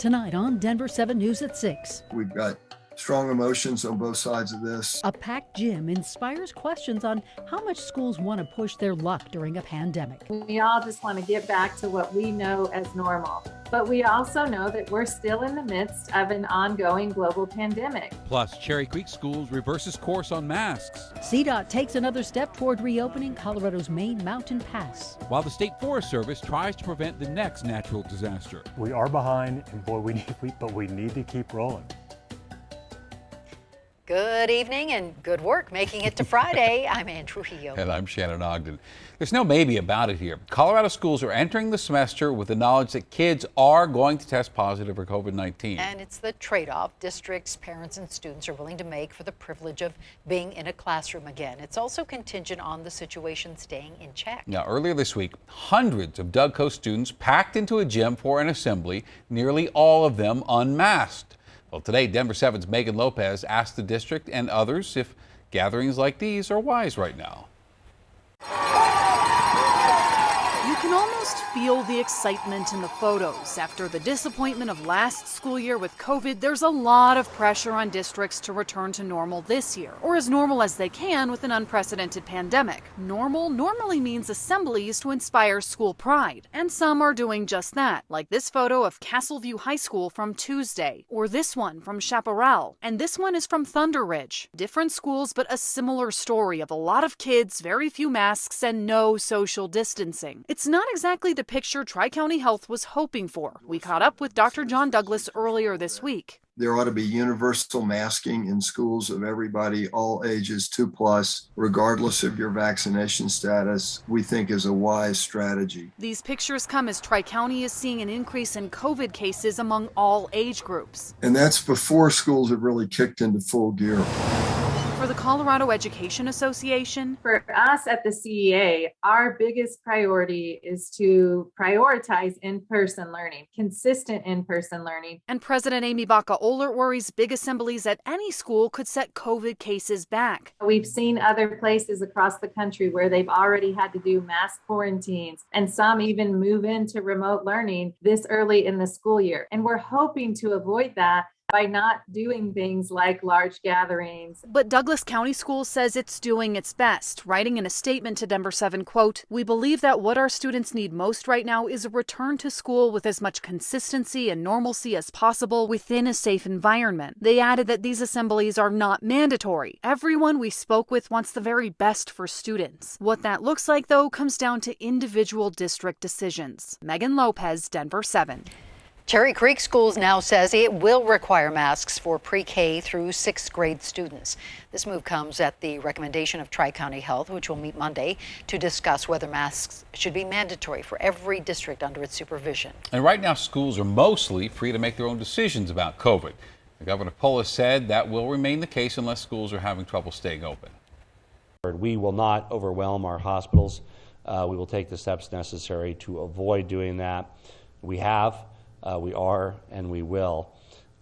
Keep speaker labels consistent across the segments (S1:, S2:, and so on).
S1: Tonight on Denver 7 News at 6.
S2: We've got strong emotions on both sides of this.
S1: A packed gym inspires questions on how much schools want to push their luck during a pandemic.
S3: We all just want to get back to what we know as normal. But we also know that we're still in the midst of an ongoing global pandemic.
S4: Plus, Cherry Creek Schools reverses course on masks.
S1: CDOT takes another step toward reopening Colorado's main mountain pass.
S4: While the State Forest Service tries to prevent the next natural disaster.
S5: We are behind, and boy, we need to keep rolling.
S6: Good evening and good work making it to Friday. I'm Ann Trujillo.
S4: And I'm Shannon Ogden. There's no maybe about it here. Colorado schools are entering the semester with the knowledge that kids are going to test positive for COVID-19.
S6: And it's the trade-off districts, parents, and students are willing to make for the privilege of being in a classroom again. It's also contingent on the situation staying in check.
S4: Now, earlier this week, hundreds of Doug Coast students packed into a gym for an assembly, nearly all of them unmasked. Well, today, Denver7's Megan Lopez asked the district and others if gatherings like these are wise right now.
S7: You can almost feel the excitement in the photos. After the disappointment of last school year with COVID, there's a lot of pressure on districts to return to normal this year, or as normal as they can with an unprecedented pandemic. Normal normally means assemblies to inspire school pride, and some are doing just that, like this photo of Castleview High School from Tuesday, or this one from Chaparral, and this one is from Thunder Ridge. Different schools, but a similar story of a lot of kids, very few masks, and no social distancing. It's not exactly the picture Tri-County Health was hoping for. We caught up with Dr. John Douglas earlier this week.
S2: There ought to be universal masking in schools of everybody, all ages, 2+, regardless of your vaccination status, we think is a wise strategy.
S7: These pictures come as Tri-County is seeing an increase in COVID cases among all age groups.
S2: And that's before schools have really kicked into full gear.
S7: For the Colorado Education Association,
S3: For us at the CEA, our biggest priority is to prioritize in-person learning, consistent in-person learning.
S7: and President Amy Baca-Ohlert worries big assemblies at any school could set COVID cases back.
S3: We've seen other places across the country where they've already had to do mass quarantines, and some even move into remote learning this early in the school year. And we're hoping to avoid that by not doing things like large gatherings.
S7: But Douglas County Schools says it's doing its best, writing in a statement to Denver7, quote, "We believe that what our students need most right now is a return to school with as much consistency and normalcy as possible within a safe environment." They added that these assemblies are not mandatory. Everyone we spoke with wants the very best for students. What that looks like, though, comes down to individual district decisions. Megan Lopez, Denver7.
S6: Cherry Creek Schools now says it will require masks for pre-K through 6th grade students. This move comes at the recommendation of Tri-County Health, which will meet Monday to discuss whether masks should be mandatory for every district under its supervision.
S4: And right now, schools are mostly free to make their own decisions about COVID. Governor Polis said that will remain the case unless schools are having trouble staying open.
S8: We will not overwhelm our hospitals. We will take the steps necessary to avoid doing that. We have. We are, and we will.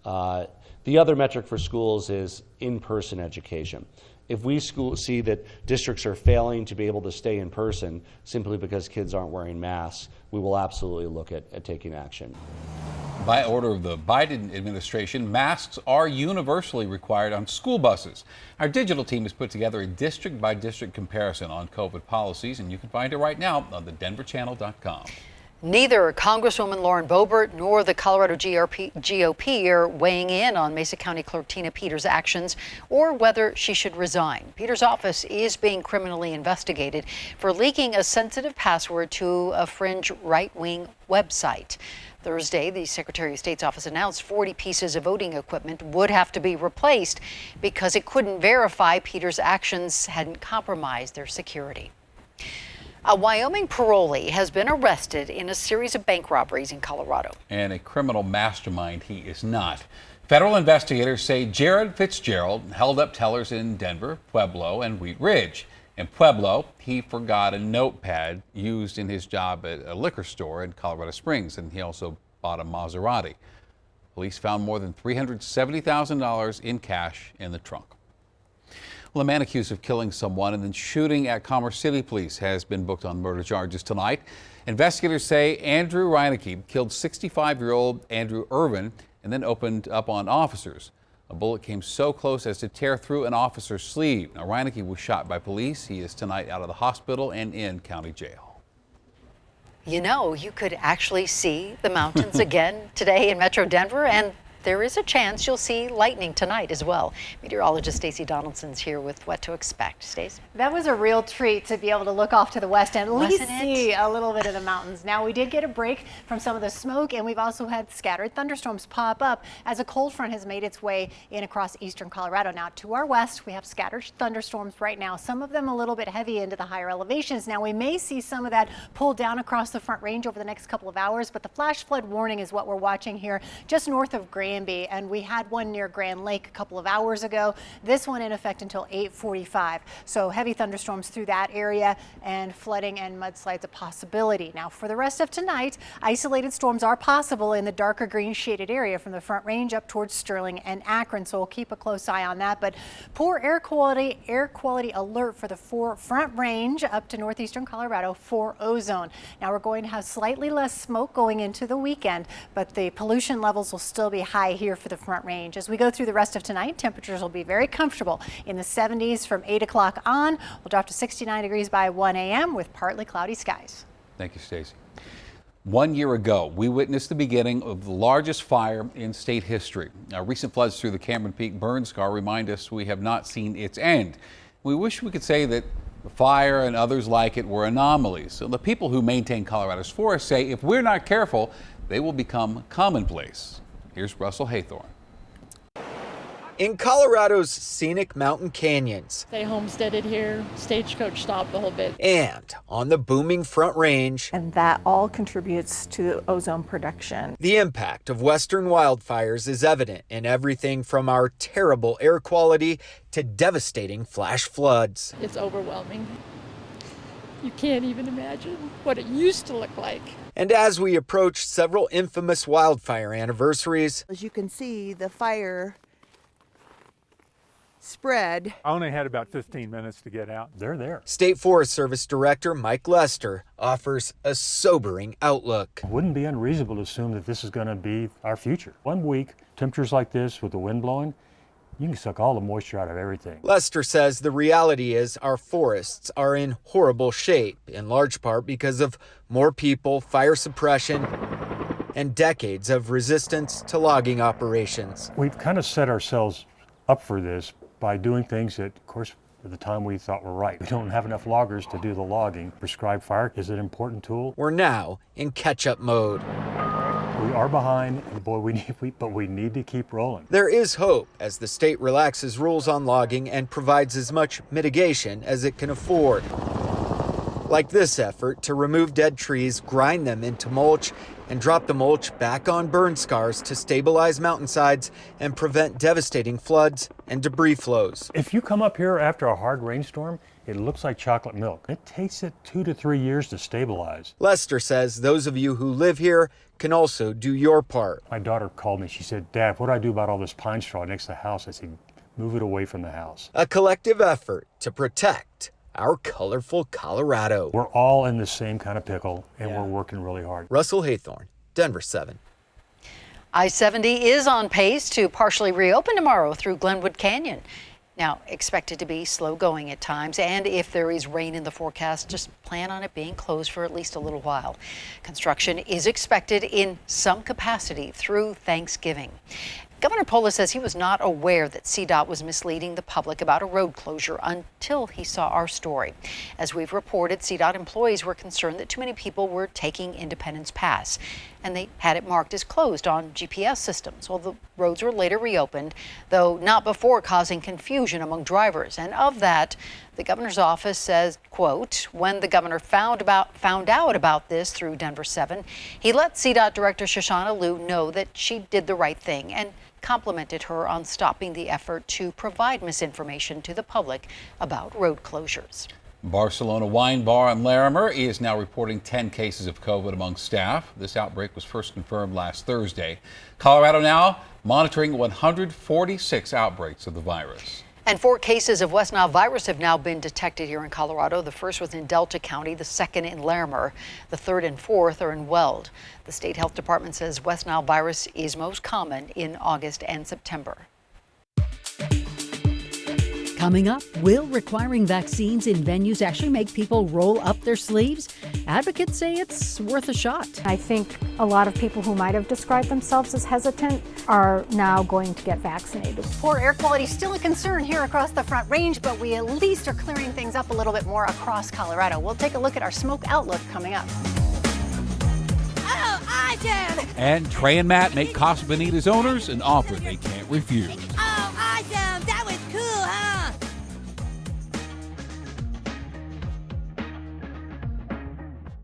S8: The other metric for schools is in-person education. If we see that districts are failing to be able to stay in person simply because kids aren't wearing masks, we will absolutely look at taking action.
S4: By order of the Biden administration, masks are universally required on school buses. Our digital team has put together a district-by-district comparison on COVID policies, and you can find it right now on the denverchannel.com.
S6: Neither Congresswoman Lauren Boebert nor the Colorado GOP are weighing in on Mesa County Clerk Tina Peters' actions or whether she should resign. Peters' office is being criminally investigated for leaking a sensitive password to a fringe right-wing website. Thursday, the Secretary of State's office announced 40 pieces of voting equipment would have to be replaced because it couldn't verify Peters' actions hadn't compromised their security. A Wyoming parolee has been arrested in a series of bank robberies in Colorado.
S4: And a criminal mastermind he is not. Federal investigators say Jared Fitzgerald held up tellers in Denver, Pueblo, and Wheat Ridge. In Pueblo, he forgot a notepad used in his job at a liquor store in Colorado Springs, and he also bought a Maserati. Police found more than $370,000 in cash in the trunk. Well, a man accused of killing someone and then shooting at Commerce City Police has been booked on murder charges tonight. Investigators say Andrew Reinecke killed 65-year-old Andrew Irvin and then opened up on officers. A bullet came so close as to tear through an officer's sleeve. Now, Reinecke was shot by police. He is tonight out of the hospital and in county jail.
S6: You know, you could actually see the mountains again today in Metro Denver, and there is a chance you'll see lightning tonight as well. Meteorologist Stacey Donaldson's here with what to expect. Stace?
S9: That was a real treat to be able to look off to the west and at least see a little bit of the mountains. Now, we did get a break from some of the smoke, and we've also had scattered thunderstorms pop up as a cold front has made its way in across eastern Colorado. Now, to our west, we have scattered thunderstorms right now, some of them a little bit heavy into the higher elevations. Now, we may see some of that pull down across the Front Range over the next couple of hours, but the flash flood warning is what we're watching here just north of Granby, and we had one near Grand Lake a couple of hours ago. This one in effect until 8:45. So heavy thunderstorms through that area, and flooding and mudslides a possibility. Now, for the rest of tonight, isolated storms are possible in the darker green shaded area from the Front Range up towards Sterling and Akron. So we'll keep a close eye on that. But poor air quality alert for the Front Range up to northeastern Colorado for ozone. Now, we're going to have slightly less smoke going into the weekend, but the pollution levels will still be high here for the Front Range. As we go through the rest of tonight, temperatures will be very comfortable in the 70s from 8 o'clock on. We'll drop to 69 degrees by 1 a.m. with partly cloudy skies.
S4: Thank you, Stacey. 1 year ago, we witnessed the beginning of the largest fire in state history. Now, recent floods through the Cameron Peak burn scar remind us we have not seen its end. We wish we could say that the fire and others like it were anomalies. So the people who maintain Colorado's forests say if we're not careful, they will become commonplace. Here's Russell Haythorne.
S10: In Colorado's scenic mountain canyons,
S11: They homesteaded here, stagecoach stopped the whole bit.
S10: and on the booming Front Range,
S12: And that all contributes to ozone production.
S10: the impact of western wildfires is evident in everything from our terrible air quality to devastating flash floods.
S11: It's overwhelming. You can't even imagine what it used to look like.
S10: And as we approach several infamous wildfire anniversaries,
S12: As you can see, the fire spread.
S5: I only had about 15 minutes to get out. They're there.
S10: State Forest Service Director Mike Lester offers a sobering outlook.
S5: It wouldn't be unreasonable to assume that this is going to be our future. 1 week, temperatures like this with the wind blowing, you can suck all the moisture out of everything.
S10: Lester says the reality is our forests are in horrible shape, in large part because of more people, fire suppression, and decades of resistance to logging operations.
S5: We've kind of set ourselves up for this by doing things that, of course, at the time we thought were right. We don't have enough loggers to do the logging. Prescribed fire is an important tool.
S10: We're now in catch-up mode.
S5: We are behind, and boy, we need to keep rolling.
S10: There is hope as the state relaxes rules on logging and provides as much mitigation as it can afford. Like this effort to remove dead trees, grind them into mulch, and drop the mulch back on burn scars to stabilize mountainsides and prevent devastating floods and debris flows.
S5: If you come up here after a hard rainstorm, it looks like chocolate milk. It takes it 2 to 3 years to stabilize.
S10: Lester says those of you who live here can also do your part.
S5: My daughter called me. She said, "Dad, what do I do about all this pine straw next to the house?" I said, "Move it away from the house."
S10: A collective effort to protect our colorful Colorado.
S5: We're all in the same kind of pickle, and we're working really hard.
S10: Russell Haythorne, Denver7.
S6: I-70 is on pace to partially reopen tomorrow through Glenwood Canyon. Now, expected to be slow going at times, and if there is rain in the forecast, just plan on it being closed for at least a little while. Construction is expected in some capacity through Thanksgiving. Governor Polis says he was not aware that CDOT was misleading the public about a road closure until he saw our story. As we've reported, CDOT employees were concerned that too many people were taking Independence Pass, and they had it marked as closed on GPS systems. Well, the roads were later reopened, though not before causing confusion among drivers. And of that, the governor's office says, quote, when the governor found out about this through Denver7, he let CDOT Director Shoshana Liu know that she did the right thing and complimented her on stopping the effort to provide misinformation to the public about road closures.
S4: Barcelona Wine Bar in Larimer is now reporting 10 cases of COVID among staff. This outbreak was first confirmed last Thursday. Colorado now monitoring 146 outbreaks of the virus.
S6: And 4 cases of West Nile virus have now been detected here in Colorado. The first was in Delta County, the second in Larimer, the third and fourth are in Weld. The state health department says West Nile virus is most common in August and September.
S1: Coming up, will requiring vaccines in venues actually make people roll up their sleeves? Advocates say it's worth a shot.
S12: I think a lot of people who might have described themselves as hesitant are now going to get vaccinated.
S9: Poor air quality is still a concern here across the Front Range, but we at least are clearing things up a little bit more across Colorado. We'll take a look at our smoke outlook coming up.
S13: Oh, I can!
S4: And Trey and Matt make Casa Bonita's owners an offer they can't refuse.